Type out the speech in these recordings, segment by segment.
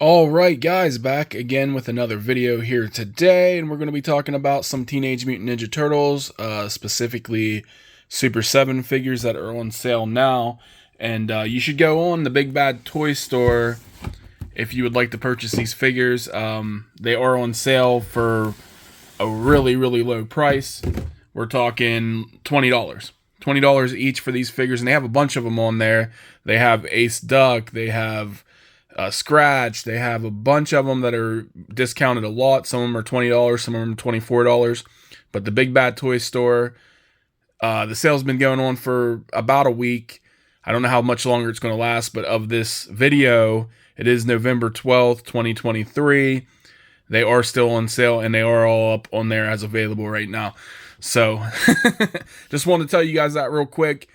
Alright guys, back again with another video here today, and we're going to be talking about some Teenage Mutant Ninja Turtles, specifically Super 7 figures that are on sale now. And you should go on the Big Bad Toy Store if you would like to purchase these figures. They are on sale for a really low price. We're talking $20. $20 each for these figures, and they have a bunch of them on there. They have Ace Duck, they have Scratch, they have a bunch of them that are discounted a lot. Some of them are $20, some of them are $24. But the Big Bad Toy Store, the sale's been going on for about a week. I don't know how much longer it's going to last, but of this video, it is November 12th, 2023. They are still on sale, and they are all up on there as available right now. So, just wanted to tell you guys that real quick,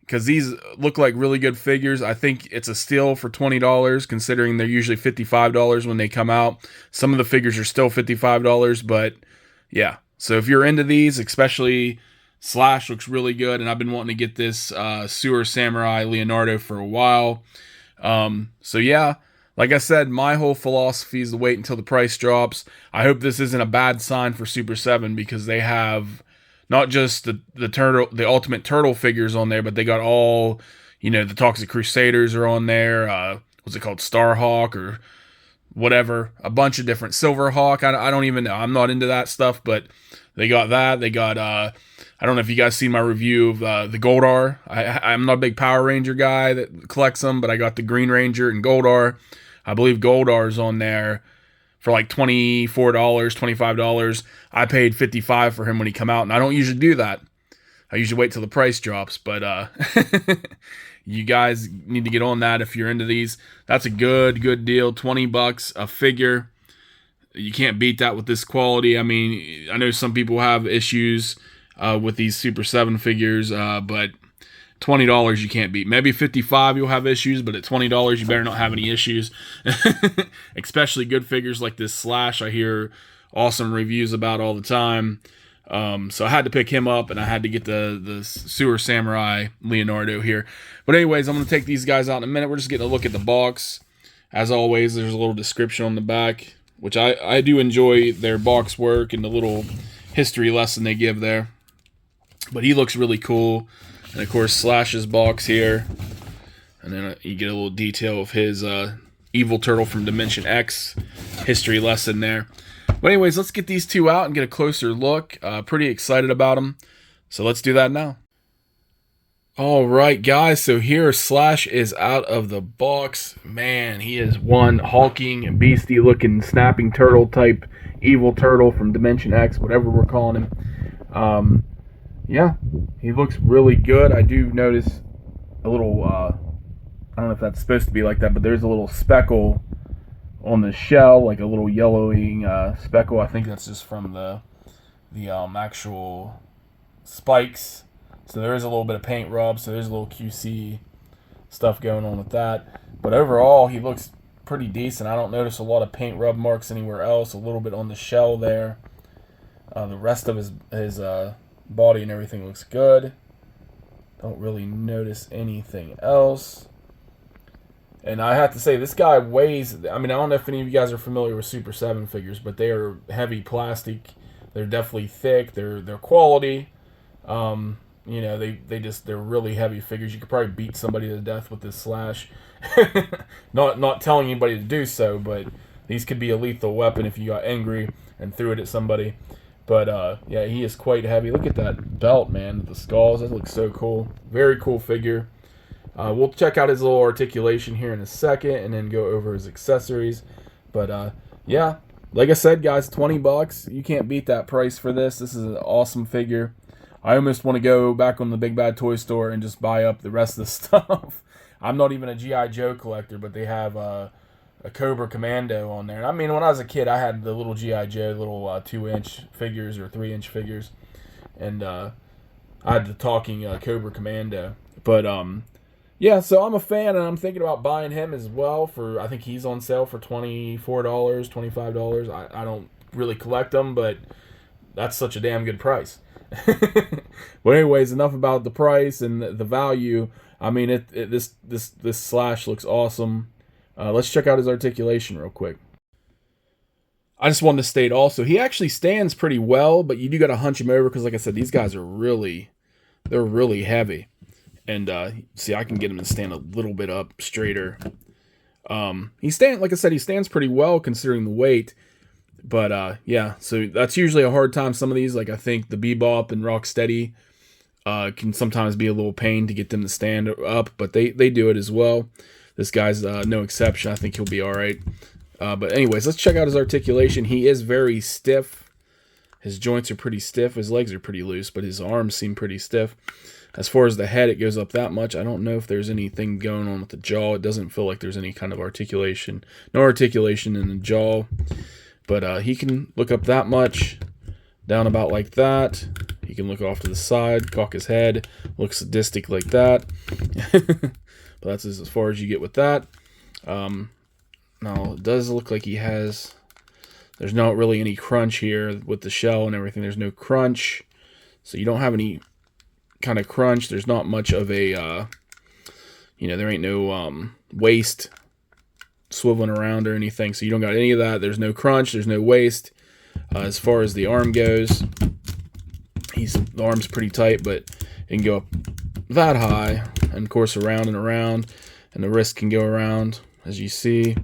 because these look like really good figures. I think it's a steal for $20, considering they're usually $55 when they come out. Some of the figures are still $55, but yeah. So if you're into these, especially Slash looks really good, and I've been wanting to get this Samurai Leonardo for a while. So yeah, like I said, my whole philosophy is to wait until the price drops. I hope this isn't a bad sign for Super 7, because they have not just the Ultimate Turtle figures on there, but they got all, the Toxic Crusaders are on there. What's it called? Starhawk or whatever. A bunch of different Silverhawk. I don't even know. I'm not into that stuff, but they got that. They got, I don't know if you guys seen my review of the Goldar. I'm not a big Power Ranger guy that collects them, but I got the Green Ranger and Goldar. I believe Goldar's on there for like $24, $25. I paid $55 for him when he come out, and I don't usually do that. I usually wait till the price drops, but you guys need to get on that if you're into these. That's a good deal. $20 a figure. You can't beat that with this quality. I mean, I know some people have issues with these Super 7 figures, but $20 you can't beat. Maybe $55 you'll have issues, but at $20 you better not have any issues. Especially good figures like this Slash, I hear awesome reviews about all the time. So I had to pick him up, and I had to get the Sewer Samurai Leonardo here. But anyways, I'm going to take these guys out in a minute. We're just getting a look at the box. As always, there's a little description on the back, which I do enjoy their box work and the little history lesson they give there. But he looks really cool. And of course, Slash's box here. And then you get a little detail of his evil turtle from Dimension X history lesson there. But anyways, let's get these two out and get a closer look. Pretty excited about them. So let's do that now. Alright guys, so here Slash is out of the box. Man, he is one hulking, beastie looking, snapping turtle type evil turtle from Dimension X, whatever we're calling him. Yeah, he looks really good. I do notice a little, I don't know if that's supposed to be like that, but there's a little speckle on the shell, like a little yellowing speckle. I think that's just from the actual spikes. So there is a little bit of paint rub, so there's a little QC stuff going on with that. But overall, he looks pretty decent. I don't notice a lot of paint rub marks anywhere else. A little bit on the shell there. The rest of his body and everything looks good. Don't really notice anything else. And I have to say, this guy weighs, I mean, I don't know if any of you guys are familiar with Super 7 figures, but they are heavy plastic. They're definitely thick. They're quality. They're really heavy figures. You could probably beat somebody to death with this Slash. Not telling anybody to do so, but these could be a lethal weapon if you got angry and threw it at somebody. But, yeah, he is quite heavy. Look at that belt, man. The skulls. That looks so cool. Very cool figure. We'll check out his little articulation here in a second and then go over his accessories. But, yeah, like I said, guys, $20. You can't beat that price for this. This is an awesome figure. I almost want to go back on the Big Bad Toy Store and just buy up the rest of the stuff. I'm not even a G.I. Joe collector, but they have a Cobra Commando on there. I mean, when I was a kid, I had the little G.I. Joe, little 2-inch figures or 3-inch figures. And I had the talking Cobra Commando. But, yeah, so I'm a fan, and I'm thinking about buying him as well. I think he's on sale for $24, $25. I don't really collect them, but that's such a damn good price. But anyways, enough about the price and the value. I mean, this Slash looks awesome. Let's check out his articulation real quick. I just wanted to state also, he actually stands pretty well, but you do got to hunch him over because, like I said, these guys are they're really heavy. And see, I can get him to stand a little bit up straighter. Like I said, he stands pretty well considering the weight. But yeah, so that's usually a hard time. Some of these, like I think the Bebop and Rocksteady, can sometimes be a little pain to get them to stand up, but they do it as well. This guy's no exception. I think he'll be all right. But anyways, let's check out his articulation. He is very stiff. His joints are pretty stiff. His legs are pretty loose, but his arms seem pretty stiff. As far as the head, it goes up that much. I don't know if there's anything going on with the jaw. It doesn't feel like there's any kind of articulation. No articulation in the jaw. But he can look up that much, down about like that. He can look off to the side, cock his head, look sadistic like that. But that's as far as you get with that. Now, it does look like he has... There's not really any crunch here with the shell and everything. There's no crunch. So you don't have any kind of crunch. There's not much of a... there ain't no waist swiveling around or anything. So you don't got any of that. There's no crunch. There's no waist. As far as the arm goes, the arm's pretty tight, but it can go up that high. And, of course, around and around. And the wrist can go around, as you see.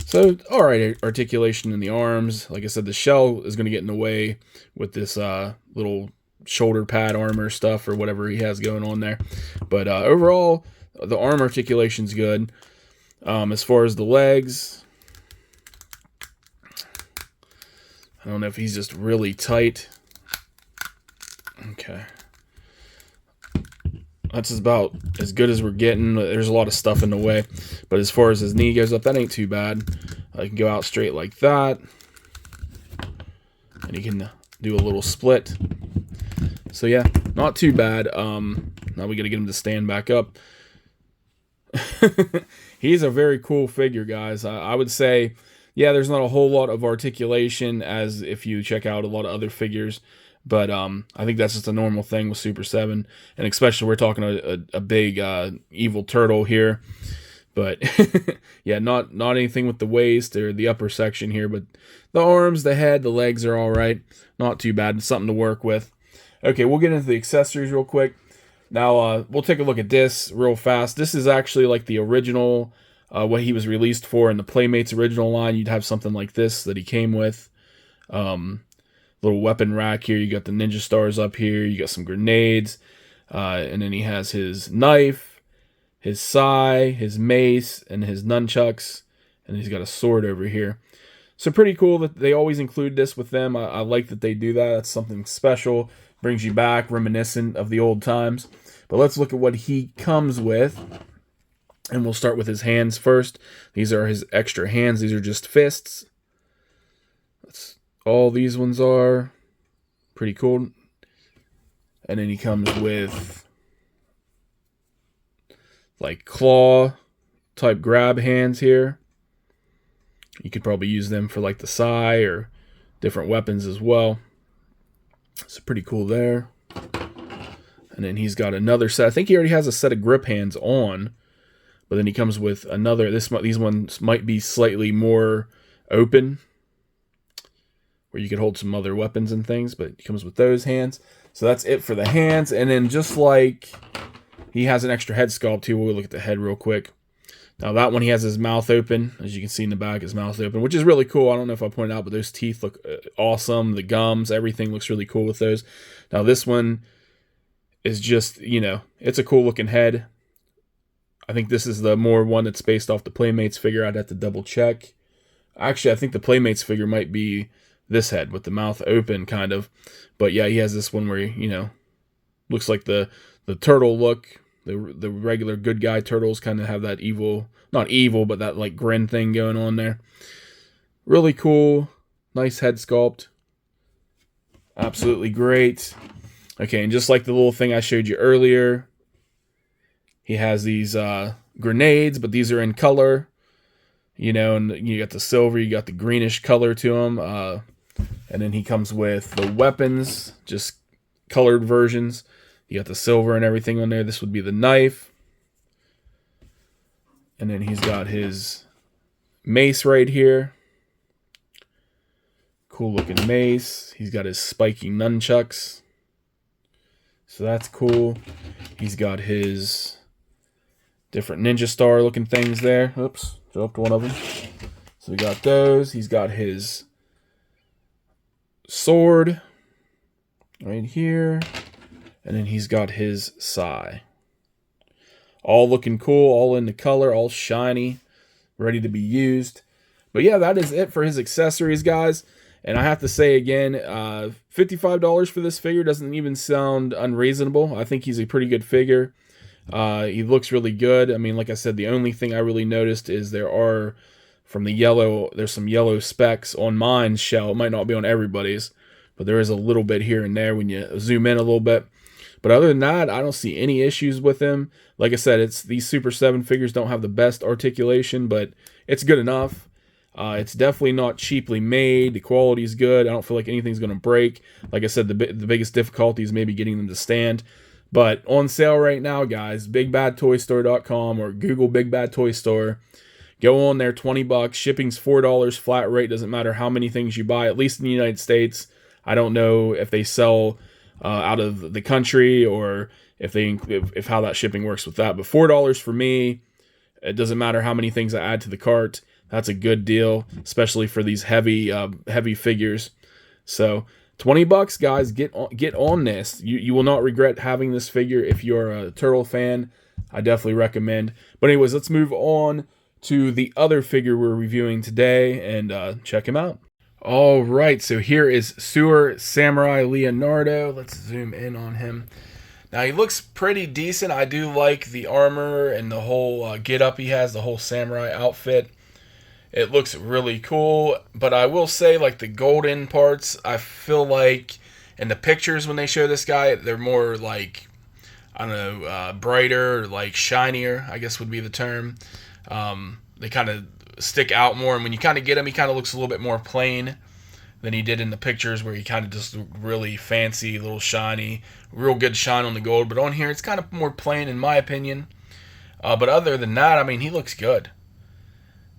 So, alright articulation in the arms. Like I said, the shell is going to get in the way with this little shoulder pad armor stuff or whatever he has going on there. But overall, the arm articulation's good. As far as the legs, I don't know if he's just really tight. Okay. That's about as good as we're getting. There's a lot of stuff in the way. But as far as his knee goes up, that ain't too bad. I can go out straight like that. And he can do a little split. So yeah, not too bad. Now we got to get him to stand back up. He's a very cool figure, guys. I would say, yeah, there's not a whole lot of articulation as if you check out a lot of other figures. But I think that's just a normal thing with Super 7. And especially we're talking a big evil turtle here. But yeah, not anything with the waist or the upper section here. But the arms, the head, the legs are all right. Not too bad. It's something to work with. Okay, we'll get into the accessories real quick. Now, we'll take a look at this real fast. This is actually like the original, what he was released for in the Playmates original line. You'd have something like this that he came with. Little weapon rack here. You got the ninja stars up here. You got some grenades. And then he has his knife, his sai, his mace, and his nunchucks. And he's got a sword over here. So pretty cool that they always include this with them. I like that they do that. That's something special. Brings you back, reminiscent of the old times. But let's look at what he comes with. And we'll start with his hands first. These are his extra hands. These are just fists. That's all these ones are. Pretty cool. And then he comes with like claw type grab hands here. You could probably use them for like the sai or different weapons as well. So pretty cool there. And then he's got another set. I think he already has a set of grip hands on. But then he comes with another. These ones might be slightly more open, where you could hold some other weapons and things. But he comes with those hands. So that's it for the hands. And then just like he has an extra head sculpt too. We'll look at the head real quick. Now that one, he has his mouth open. As you can see in the back, his mouth open, which is really cool. I don't know if I pointed out, but those teeth look awesome. The gums, everything looks really cool with those. Now this one is just, it's a cool looking head. I think this is the more one that's based off the Playmates figure. I'd have to double check. Actually, I think the Playmates figure might be this head with the mouth open, kind of. But yeah, he has this one where, looks like the turtle look. The regular good guy turtles kind of have that evil, not evil, but that like grin thing going on there. Really cool. Nice head sculpt. Absolutely great. Okay, and just like the little thing I showed you earlier, he has these grenades, but these are in color. And you got the silver, you got the greenish color to them. And then he comes with the weapons, just colored versions. You got the silver and everything on there. This would be the knife. And then he's got his mace right here. Cool looking mace. He's got his spiky nunchucks. So that's cool. He's got his different ninja star looking things there. Oops, dropped one of them. So we got those. He's got his sword right here. And then he's got his sai. All looking cool, all in the color, all shiny, ready to be used. But yeah, that is it for his accessories, guys. And I have to say again, $55 for this figure doesn't even sound unreasonable. I think he's a pretty good figure. He looks really good. I mean, like I said, the only thing I really noticed is there's some yellow specks on mine's shell. It might not be on everybody's, but there is a little bit here and there when you zoom in a little bit. But other than that, I don't see any issues with him. Like I said, these Super 7 figures don't have the best articulation, but it's good enough. It's definitely not cheaply made. The quality is good. I don't feel like anything's going to break. Like I said, the biggest difficulty is maybe getting them to stand. But on sale right now, guys, BigBadToyStore.com or Google Big Bad Toy Store. Go on there, $20. Shipping's $4 flat rate. Doesn't matter how many things you buy, at least in the United States. I don't know if they sell out of the country or if how that shipping works with that. But $4 for me, it doesn't matter how many things I add to the cart. That's a good deal, especially for these heavy figures. So $20, guys, get on this. You will not regret having this figure if you're a turtle fan. I definitely recommend. But anyways, let's move on to the other figure we're reviewing today and check him out. All right, so here is Samurai Leonardo. Let's zoom in on him. Now, he looks pretty decent. I do like the armor and the whole get-up he has, the whole samurai outfit. It looks really cool, but I will say, like, the golden parts, I feel like in the pictures when they show this guy, they're more like, I don't know, brighter, or like shinier, I guess would be the term. They kind of stick out more, and when you kind of get him, he kind of looks a little bit more plain than he did in the pictures, where he kind of just looked really fancy, a little shiny, real good shine on the gold. But on here, it's kind of more plain in my opinion. But other than that, I mean, he looks good.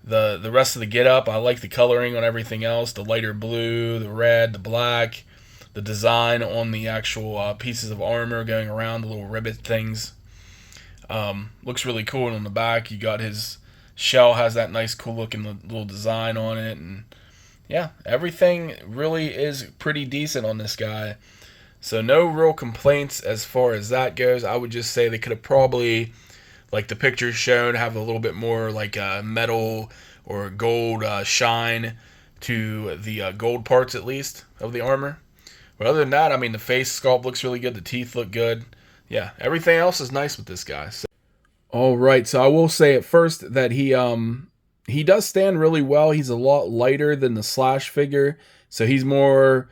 The rest of the get-up, I like the coloring on everything else, the lighter blue, the red, the black, the design on the actual pieces of armor going around, the little ribbit things. Looks really cool. And on the back, you got his shell has that nice cool looking little design on it, and yeah, everything really is pretty decent on this guy. So no real complaints as far as that goes. I would just say they could have probably, like the pictures shown, have a little bit more like metal or gold shine to the gold parts at least of the armor. But other than that, I mean, the face sculpt looks really good. The teeth look good. Yeah, everything else is nice with this guy. So. All right, so I will say at first that he does stand really well. He's a lot lighter than the Slash figure, so he's more.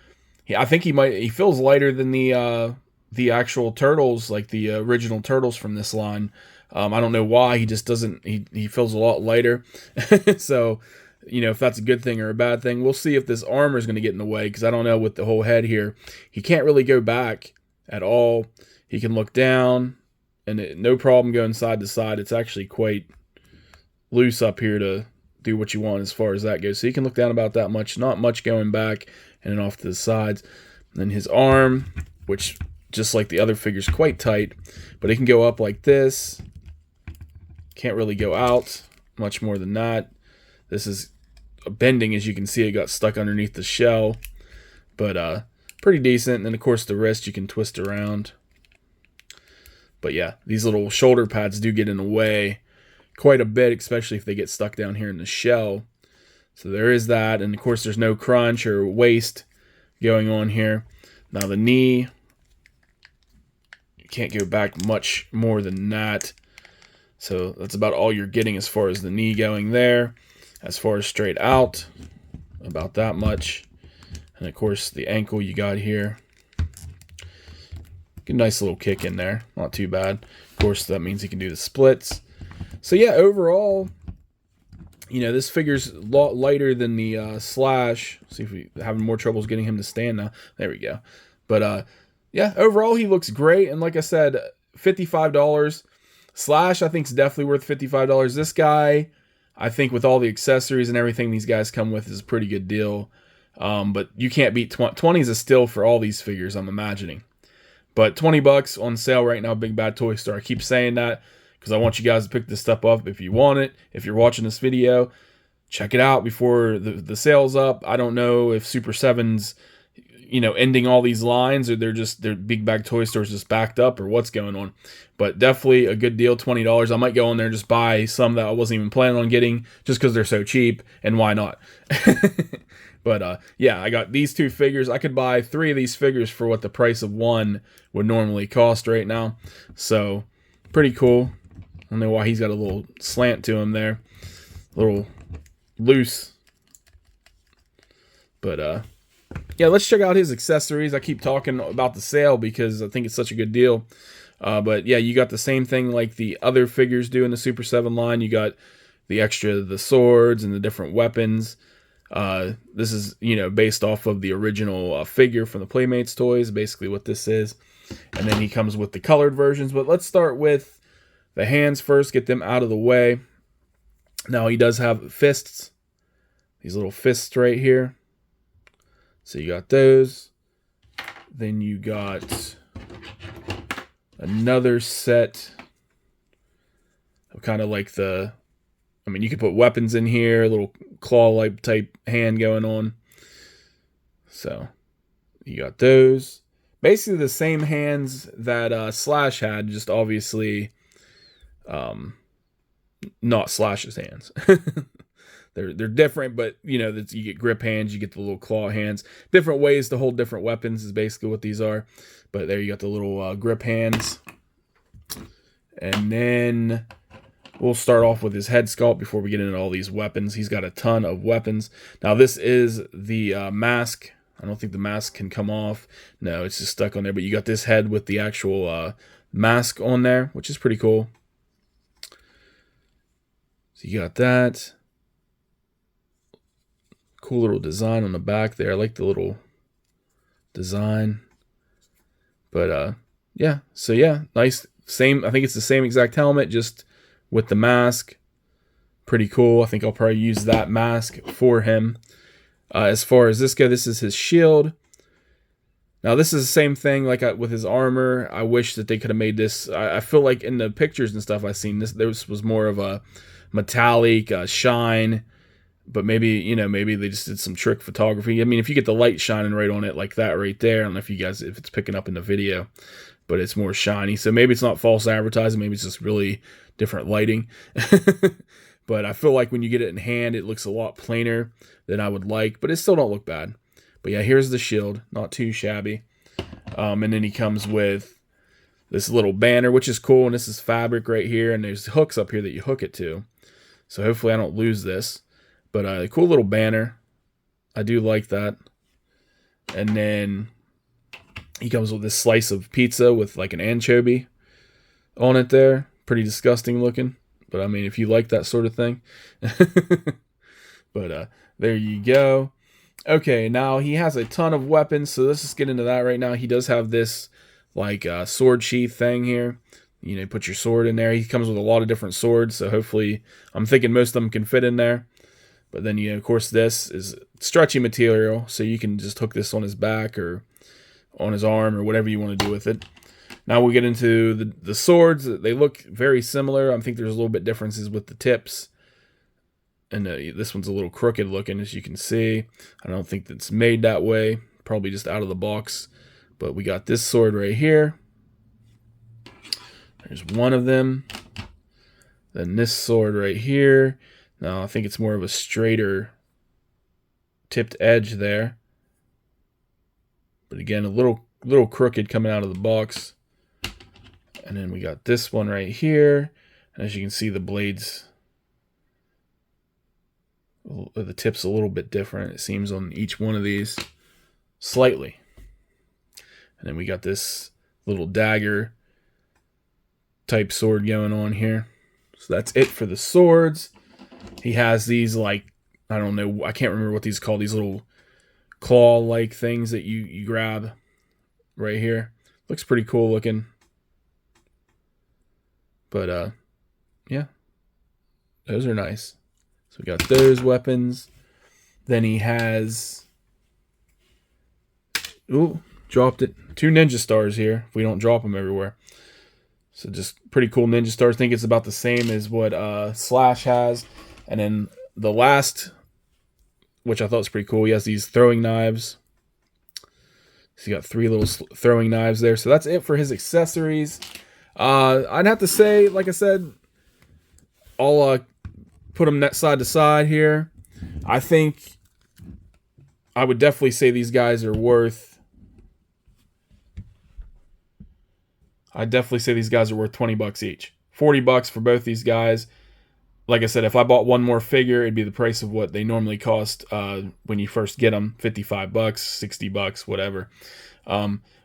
I think he feels lighter than the actual Turtles, like the original Turtles from this line. I don't know why. He just doesn't. He feels a lot lighter. So, if that's a good thing or a bad thing, we'll see if this armor is going to get in the way, because I don't know with the whole head here. He can't really go back at all. He can look down, and no problem going side to side. It's actually quite loose up here to do what you want as far as that goes. So he can look down about that much, not much going back and then off to the sides. And then his arm, which just like the other figures, quite tight, but it can go up like this. Can't really go out much more than that. This is bending, as you can see. It got stuck underneath the shell, but pretty decent. And then of course the wrist you can twist around. But yeah, these little shoulder pads do get in the way quite a bit, especially if they get stuck down here in the shell. So there is that, and of course there's no crunch or waist going on here. Now the knee, you can't go back much more than that. So that's about all you're getting as far as the knee going there. As far as straight out, about that much. And of course the ankle you got here. Get a nice little kick in there, not too bad. Of course that means he can do the splits. So yeah, overall, this figure's a lot lighter than the Slash. See if we're having more troubles getting him to stand now. There we go. But yeah, overall he looks great. And like I said, $55. Slash I think is definitely worth $55. This guy, I think with all the accessories and everything these guys come with is a pretty good deal. But you can't beat 20 is a steal for all these figures, I'm imagining. But 20 bucks on sale right now, Big Bad Toy Store. I keep saying that because I want you guys to pick this stuff up if you want it. If you're watching this video, check it out before the sale's up. I don't know if Super 7's, ending all these lines, or their Big Bag Toy Store's just backed up, or what's going on. But definitely a good deal, $20. I might go in there and just buy some that I wasn't even planning on getting just because they're so cheap, and why not? But yeah, I got these two figures. I could buy 3 of these figures for what the price of one would normally cost right now. So pretty cool. I don't know why he's got a little slant to him there, a little loose. But yeah, let's check out his accessories. I keep talking about the sale because I think it's such a good deal. But yeah, you got the same thing like the other figures do in the Super 7 line. You got the swords and the different weapons. This is, based off of the original figure from the Playmates toys, basically what this is. And then he comes with the colored versions. But let's start with the hands first, get them out of the way. Now he does have fists, these little fists right here. So you got those. Then you got another set of kind of like you could put weapons in here, a little claw-like type hand going on. So you got those. Basically the same hands that Slash had, just obviously not Slash's hands. They're different, but you get grip hands, you get the little claw hands. Different ways to hold different weapons is basically what these are. But there you got the little grip hands. And then we'll start off with his head sculpt before we get into all these weapons. He's got a ton of weapons. Now this is the mask. I don't think the mask can come off. No, it's just stuck on there. But you got this head with the actual mask on there, which is pretty cool. So you got that. Cool little design on the back there. I like the little design. But yeah, so yeah, nice. Same, I think it's the same exact helmet, just with the mask. Pretty cool. I think I'll probably use that mask for him. As far as this guy, this is his shield. Now this is the same thing like with his armor. I wish that they could have made this. I feel like in the pictures and stuff I've seen, this was more of a metallic shine. But maybe, maybe they just did some trick photography. I mean, if you get the light shining right on it like that right there, I don't know if it's picking up in the video, but it's more shiny. So maybe it's not false advertising. Maybe it's just really different lighting. But I feel like when you get it in hand, it looks a lot plainer than I would like, but it still don't look bad. But yeah, here's the shield. Not too shabby. And then he comes with this little banner, which is cool. And this is fabric right here. And there's hooks up here that you hook it to. So hopefully I don't lose this. But a cool little banner. I do like that. And then he comes with this slice of pizza with like an anchovy on it there. Pretty disgusting looking. But I mean, if you like that sort of thing. But there you go. Okay, now he has a ton of weapons. So let's just get into that right now. He does have this like sword sheath thing here. You put your sword in there. He comes with a lot of different swords. So hopefully, I'm thinking most of them can fit in there. But then, of course, this is stretchy material, so you can just hook this on his back or on his arm or whatever you want to do with it. Now we get into the swords. They look very similar. I think there's a little bit differences with the tips. And this one's a little crooked looking, as you can see. I don't think that's made that way. Probably just out of the box. But we got this sword right here. There's one of them. Then this sword right here. Now, I think it's more of a straighter tipped edge there. But again, a little crooked coming out of the box. And then we got this one right here. And as you can see, the blades, the tip's a little bit different, it seems, on each one of these. Slightly. And then we got this little dagger type sword going on here. So that's it for the swords. He has these, like, I don't know, I can't remember what these are called, these little claw-like things that you grab right here. Looks pretty cool looking. But, yeah, those are nice. So we got those weapons. Then he has, ooh, dropped it. 2 ninja stars here, if we don't drop them everywhere. So just pretty cool ninja stars. I think it's about the same as what Slash has. And then the last, which I thought was pretty cool, he has these throwing knives. So you got 3 little throwing knives there. So that's it for his accessories. I'd have to say, like I said, I'll put them side to side here. I think I would definitely say these guys are worth, I'd definitely say these guys are worth 20 bucks each. 40 bucks for both these guys. Like I said, if I bought one more figure, it'd be the price of what they normally cost when you first get them. 55 bucks, 60 bucks, whatever.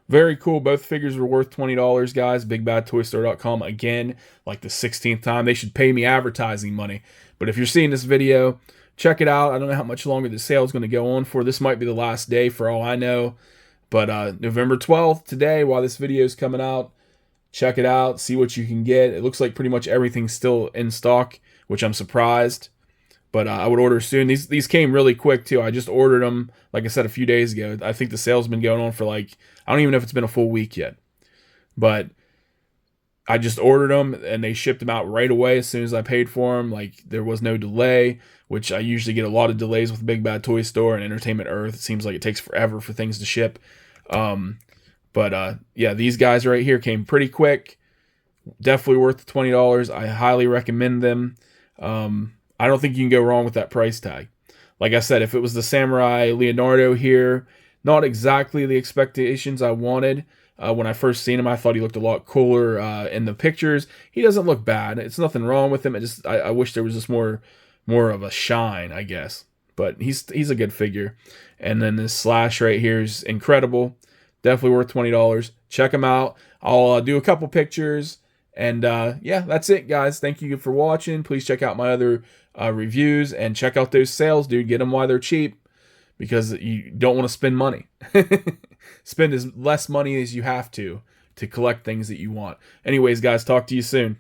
Very cool. Both figures were worth $20, guys. BigBadToyStore.com. Again, like the 16th time. They should pay me advertising money. But if you're seeing this video, check it out. I don't know how much longer the sale is going to go on for. This might be the last day for all I know. But November 12th, today, while this video is coming out, check it out. See what you can get. It looks like pretty much everything's still in stock, which I'm surprised. But I would order soon. These came really quick, too. I just ordered them, like I said, a few days ago. I think the sale's been going on for like, I don't even know if it's been a full week yet. But I just ordered them, and they shipped them out right away as soon as I paid for them. Like, there was no delay, which I usually get a lot of delays with Big Bad Toy Store and Entertainment Earth. It seems like it takes forever for things to ship. Yeah, these guys right here came pretty quick. Definitely worth the $20. I highly recommend them. I don't think you can go wrong with that price tag. Like I said, if it was the Samurai Leonardo here, not exactly the expectations I wanted. When I first seen him, I thought he looked a lot cooler in the pictures. He doesn't look bad. It's nothing wrong with him. I wish there was just more of a shine, I guess. But he's a good figure. And then this Slash right here is incredible. Definitely worth $20. Check him out. I'll do a couple pictures. And yeah, that's it, guys. Thank you for watching. Please check out my other reviews and check out those sales, dude. Get them while they're cheap, because you don't want to spend money. Spend as less money as you have to collect things that you want. Anyways, guys, talk to you soon.